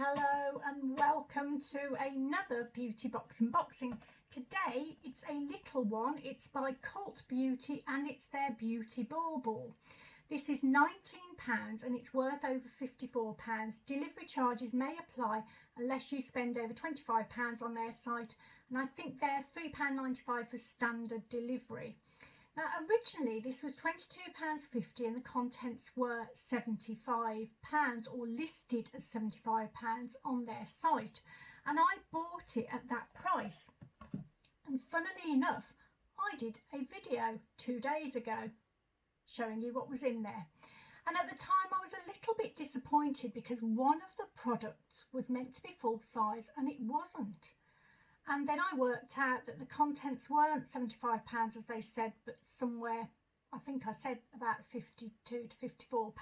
Hello and welcome to another beauty box unboxing. Today it's a little one. It's by Cult Beauty and it's their beauty bauble. This is £19 and it's worth over £54. Delivery charges may apply unless you spend over £25 on their site, and I think they're £3.95 for standard delivery. Now originally this was £22.50 and the contents were £75, or listed as £75 on their site, and I bought it at that price. And funnily enough, I did a video 2 days ago showing you what was in there, and at the time I was a little bit disappointed because one of the products was meant to be full size and it wasn't. And then I worked out that the contents weren't £75 as they said, but somewhere, I think I said about £52 to £54.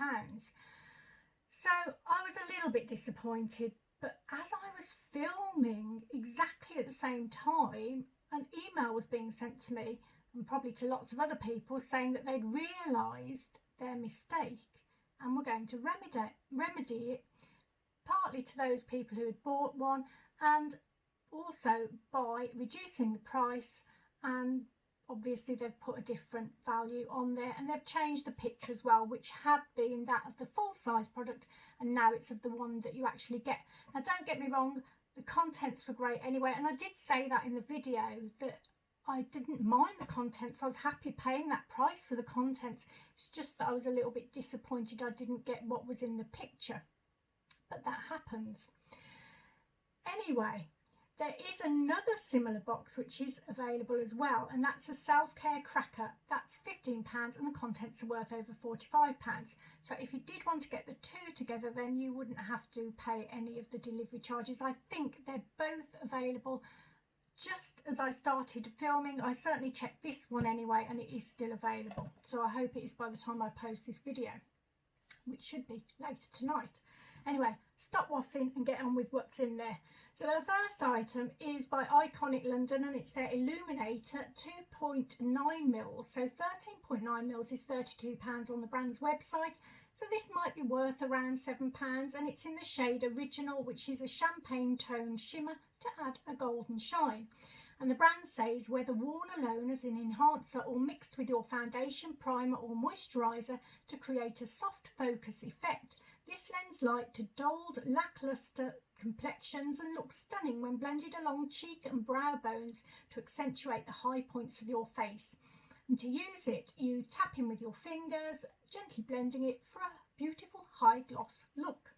So I was a little bit disappointed, but as I was filming exactly at the same time, an email was being sent to me, and probably to lots of other people, saying that they'd realised their mistake and were going to remedy it, partly to those people who had bought one, and also by reducing the price. And obviously they've put a different value on there, and they've changed the picture as well, which had been that of the full size product and now it's of the one that you actually get. Now don't get me wrong, the contents were great anyway, and I did say that in the video that I didn't mind the contents. I was happy paying that price for the contents. It's just that I was a little bit disappointed I didn't get what was in the picture, but that happens. Anyway, there is another similar box which is available as well, and that's a self-care cracker. That's £15 and the contents are worth over £45. So if you did want to get the two together, then you wouldn't have to pay any of the delivery charges. I think they're both available. Just as I started filming, I certainly checked this one anyway, and it is still available. So I hope it is by the time I post this video, which should be later tonight. Anyway, stop waffling and get on with what's in there. So the first item is by Iconic London, and it's their Illuminator 2.9mm. So 13.9mm is £32 on the brand's website. So this might be worth around £7, and it's in the shade Original, which is a champagne tone shimmer to add a golden shine. And the brand says whether worn alone as an enhancer or mixed with your foundation, primer or moisturiser to create a soft focus effect. This lends light to dulled, lacklustre complexions and looks stunning when blended along cheek and brow bones to accentuate the high points of your face. And to use it, you tap in with your fingers, gently blending it for a beautiful high gloss look.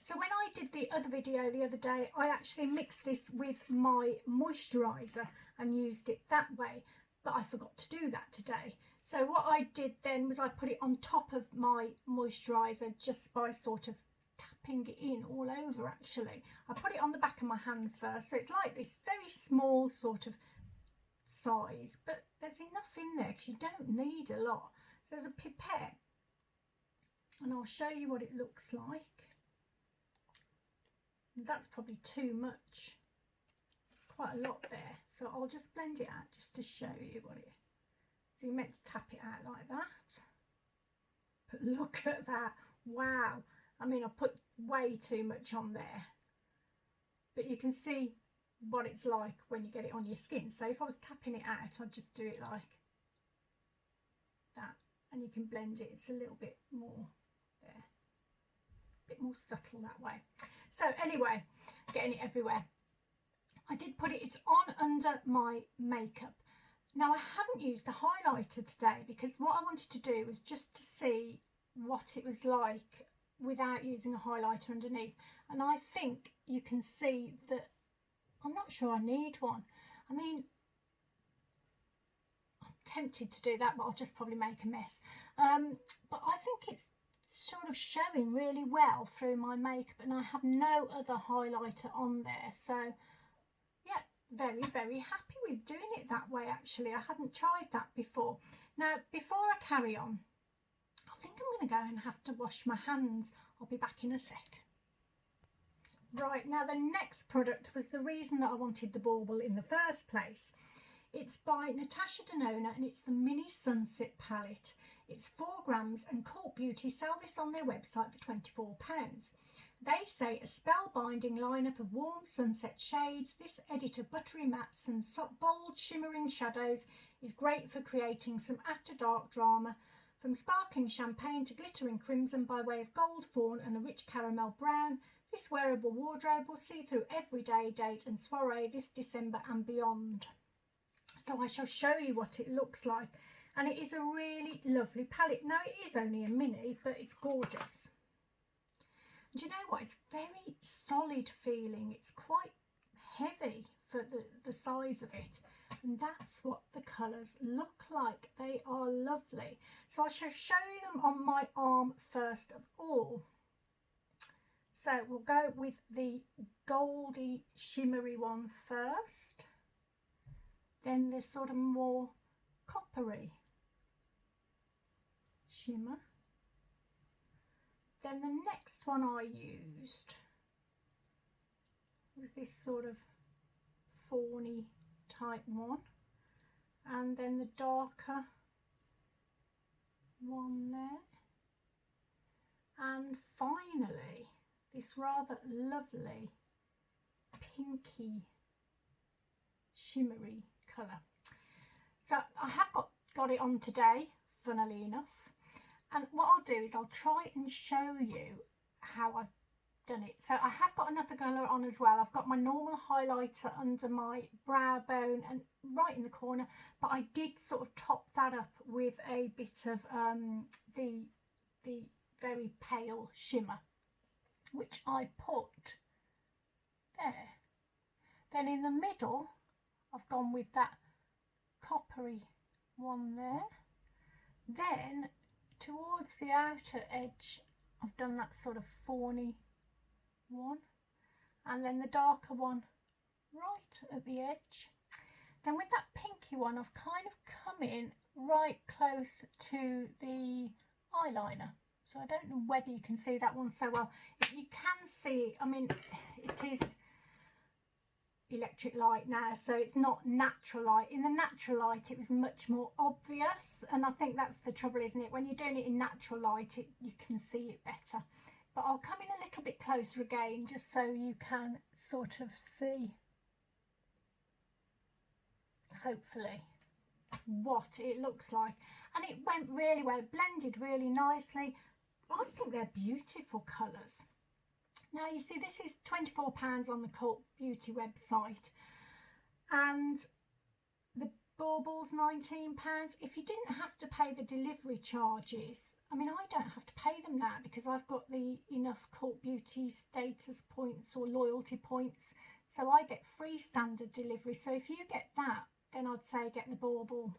So when I did the other video the other day, I actually mixed this with my moisturiser and used it that way, but I forgot to do that today. So what I did then was I put it on top of my moisturiser just by sort of tapping it in all over. Actually, I put it on the back of my hand first, so it's like this very small sort of size, but there's enough in there because you don't need a lot. So there's a pipette, and I'll show you what it looks like. That's probably too much. It's quite a lot there, so I'll just blend it out just to show you what it. So you're meant to tap it out like that. But look at that! Wow! I mean, I put way too much on there, but you can see what it's like when you get it on your skin. So if I was tapping it out, I'd just do it like that, and you can blend it. It's a little bit more there, a bit more subtle that way. So anyway, getting it everywhere. I did put it, it's on under my makeup. Now I haven't used a highlighter today because what I wanted to do was just to see what it was like without using a highlighter underneath, and I think you can see that I'm not sure I need one. I mean, I'm tempted to do that, but I'll just probably make a mess. But I think it's sort of showing really well through my makeup, and I have no other highlighter on there. So yeah, very, very happy with doing it that way. Actually, I hadn't tried that before. Now, before I carry on, I think I'm going to go and have to wash my hands. I'll be back in a sec. Right, now the next product was the reason that I wanted the bauble in the first place. It's by Natasha Denona and it's the Mini Sunset palette. It's 4 grams and Cult Beauty sell this on their website for £24. They say a spellbinding lineup of warm sunset shades, this edit of buttery mattes and bold shimmering shadows is great for creating some after dark drama. From sparkling champagne to glittering crimson by way of gold fawn and a rich caramel brown, this wearable wardrobe will see through everyday date and soiree this December and beyond. So I shall show you what it looks like, and it is a really lovely palette. Now it is only a mini, but it's gorgeous. And you know what, it's very solid feeling, it's quite heavy for the size of it, and that's what the colours look like. They are lovely. So I shall show you them on my arm first of all. So we'll go with the goldy shimmery one first, then the sort of more coppery shimmer. Then the next one I used was this sort of fawny type one, and then the darker one there, and finally this rather lovely pinky shimmery colour. So I have got it on today, funnily enough, and what I'll do is I'll try and show you how I've done it. So I have got another colour on as well. I've got my normal highlighter under my brow bone and right in the corner, but I did sort of top that up with a bit of the very pale shimmer, which I put there. Then in the middle I've gone with that coppery one there. Then towards the outer edge I've done that sort of fawny one, and then the darker one right at the edge. Then with that pinky one I've kind of come in right close to the eyeliner. So I don't know whether you can see that one so well. You can see, I mean, it is electric light now, so it's not natural light. In the natural light it was much more obvious, and I think that's the trouble, isn't it? When you're doing it in natural light, you can see it better. But I'll come in a little bit closer again just so you can sort of see, hopefully, what it looks like. And it went really well, it blended really nicely. I think they're beautiful colours. Now you see, this is £24 on the Cult Beauty website, and the Bauble's £19. If you didn't have to pay the delivery charges, I mean, I don't have to pay them now because I've got the enough Cult Beauty status points or loyalty points, so I get free standard delivery. So if you get that, then I'd say get the Bauble,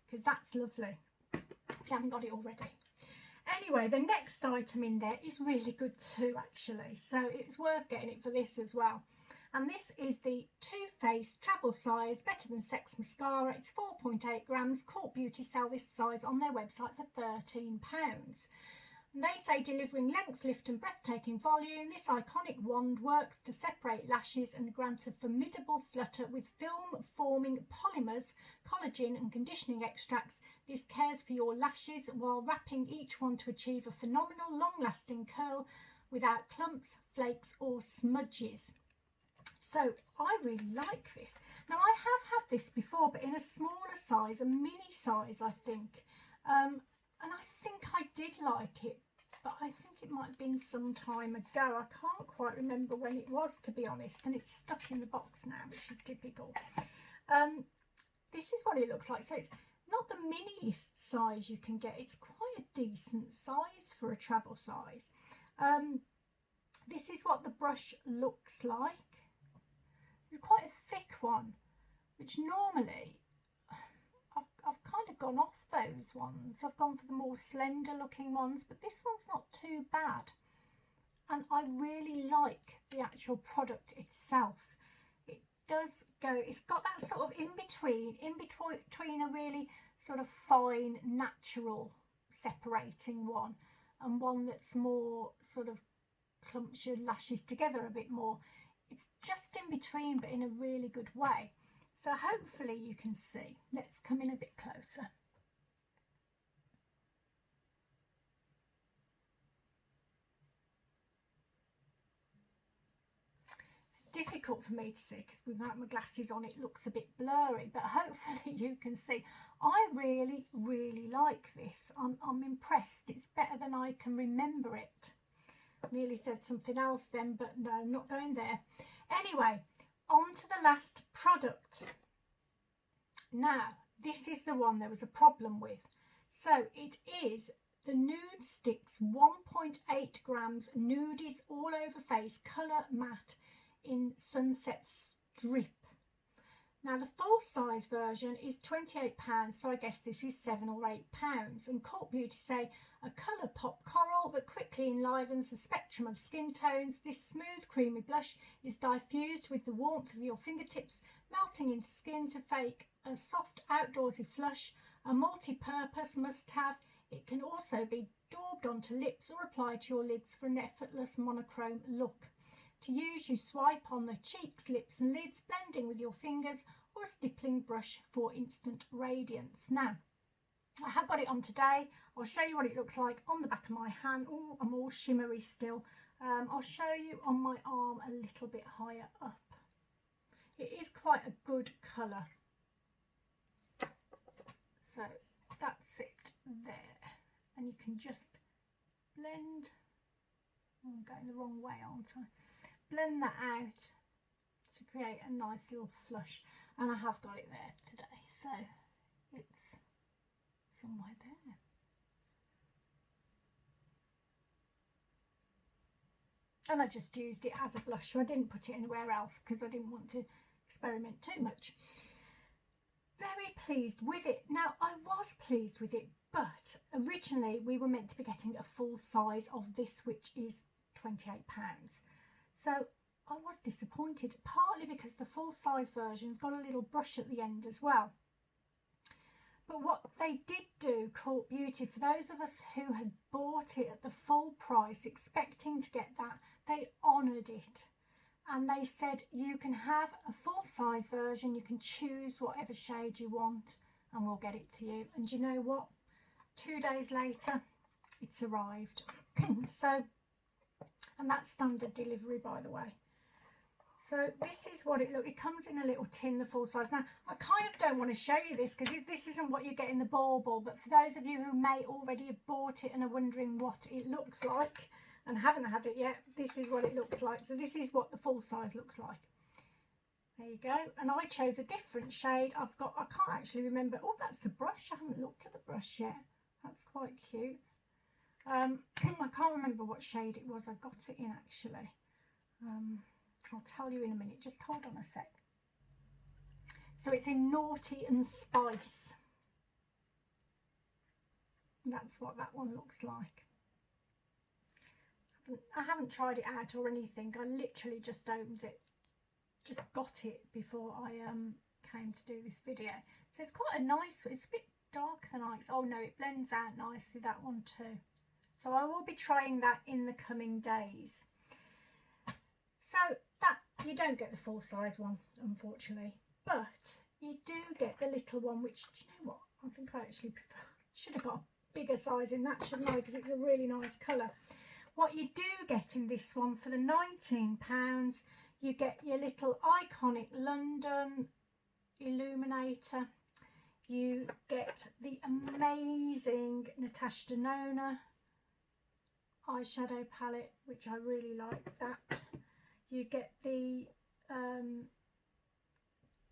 because that's lovely if you haven't got it already. Anyway, the next item in there is really good too, actually, so it's worth getting it for this as well. And this is the Too Faced Travel Size Better Than Sex Mascara. It's 4.8 grams. Cult Beauty sell this size on their website for £13. And they say delivering length, lift and breathtaking volume, this iconic wand works to separate lashes and grant a formidable flutter with film-forming polymers, collagen and conditioning extracts. This cares for your lashes while wrapping each one to achieve a phenomenal long-lasting curl without clumps, flakes or smudges. So I really like this. Now I have had this before, but in a smaller size, a mini size, I think. And I think I did like it, but I think it might have been some time ago. I can't quite remember when it was, to be honest, and it's stuck in the box now, which is typical. This is what it looks like. So it's not the miniest size you can get. It's quite a decent size for a travel size. This is what the brush looks like. It's quite a thick one, which normally I've kind of gone off those ones. I've gone for the more slender looking ones, but this one's not too bad. And I really like the actual product itself. It does go, it's got that sort of in between a really sort of fine, natural separating one and one that's more sort of clumps your lashes together a bit more. It's just in between, but in a really good way. So So hopefully you can see. Let's come in a bit closer. Difficult for me to see because without my glasses on it looks a bit blurry, but hopefully you can see. I really like this. I'm impressed. It's better than I can remember it. Nearly said something else then, but no, I'm not going there. Anyway, on to the last product. Now this is the one there was a problem with. So it is the Nude Sticks 1.8 grams Nudies All Over Face Colour Matte in Sunset Strip. Now the full size version is £28, so I guess this is £7 or £8. And Cult Beauty say a colour pop coral that quickly enlivens the spectrum of skin tones. This smooth creamy blush is diffused with the warmth of your fingertips, melting into skin to fake a soft outdoorsy flush. A multi-purpose must-have. It can also be daubed onto lips or applied to your lids for an effortless monochrome look. To use, you swipe on the cheeks, lips and lids, blending with your fingers or a stippling brush for instant radiance. Now, I have got it on today. I'll show you what it looks like on the back of my hand. Oh, I'm all shimmery still. I'll show you on my arm a little bit higher up. It is quite a good colour. So that's it there. And you can just blend. Oh, I'm going the wrong way, aren't I? Blend that out to create a nice little flush, and I have got it there today, so it's somewhere there. And I just used it as a blush, so I didn't put it anywhere else because I didn't want to experiment too much. Very pleased with it. Now I was pleased with it, but originally we were meant to be getting a full size of this, which is £28. So I was disappointed, partly because the full size version's got a little brush at the end as well. But what they did do, Cult Beauty, for those of us who had bought it at the full price, expecting to get that, they honoured it. And they said you can have a full size version, you can choose whatever shade you want and we'll get it to you. And you know what? 2 days later, it's arrived. So, and that's standard delivery, by the way. So this is what it looks. It comes in a little tin, the full size. Now I kind of don't want to show you this because this isn't what you get in the Bauble, but for those of you who may already have bought it and are wondering what it looks like and haven't had it yet, this is what it looks like. So this is what the full size looks like. There you go. And I chose a different shade. I can't actually remember. Oh, that's the brush. I haven't looked at the brush yet. That's quite cute. I can't remember what shade it was. I got it in actually. I'll tell you in a minute. Just hold on a sec. So it's in Naughty and Spice. That's what that one looks like. I haven't tried it out or anything. I literally just opened it. Just got it before I came to do this video. So it's quite a nice, it's a bit darker than I expected. Oh no, it blends out nicely, that one too. So I will be trying that in the coming days. So that, you don't get the full size one, unfortunately, but you do get the little one, which, do you know what, I think I actually prefer, should have got a bigger size in that, shouldn't I, because it's a really nice colour. What you do get in this one for the £19, you get your little iconic London illuminator. You get the amazing Natasha Denona eyeshadow palette, which I really like that. You get the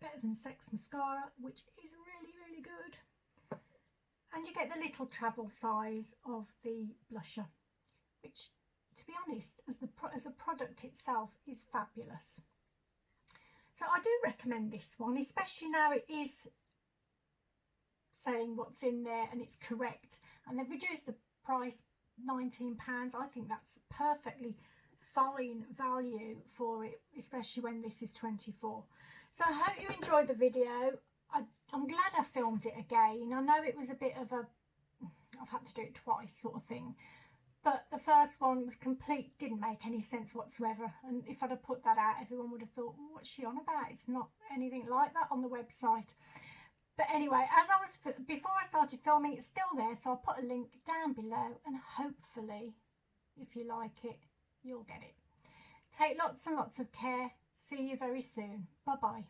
Better Than Sex mascara, which is really good. And you get the little travel size of the blusher, which, to be honest, as a product itself is fabulous. So I do recommend this one, especially now it is saying what's in there and it's correct, and they've reduced the price, £19. I think that's perfectly fine value for it, especially when this is 24. So I hope you enjoyed the video. I'm glad I filmed it again. I know it was a bit of a, I've had to do it twice sort of thing, But the first one was complete, didn't make any sense whatsoever. And if I'd have put that out, everyone would have thought, what's she on about? It's not anything like that on the website. But anyway, before I started filming, it's still there. So I'll put a link down below, and hopefully, if you like it, you'll get it. Take lots and lots of care. See you very soon. Bye-bye.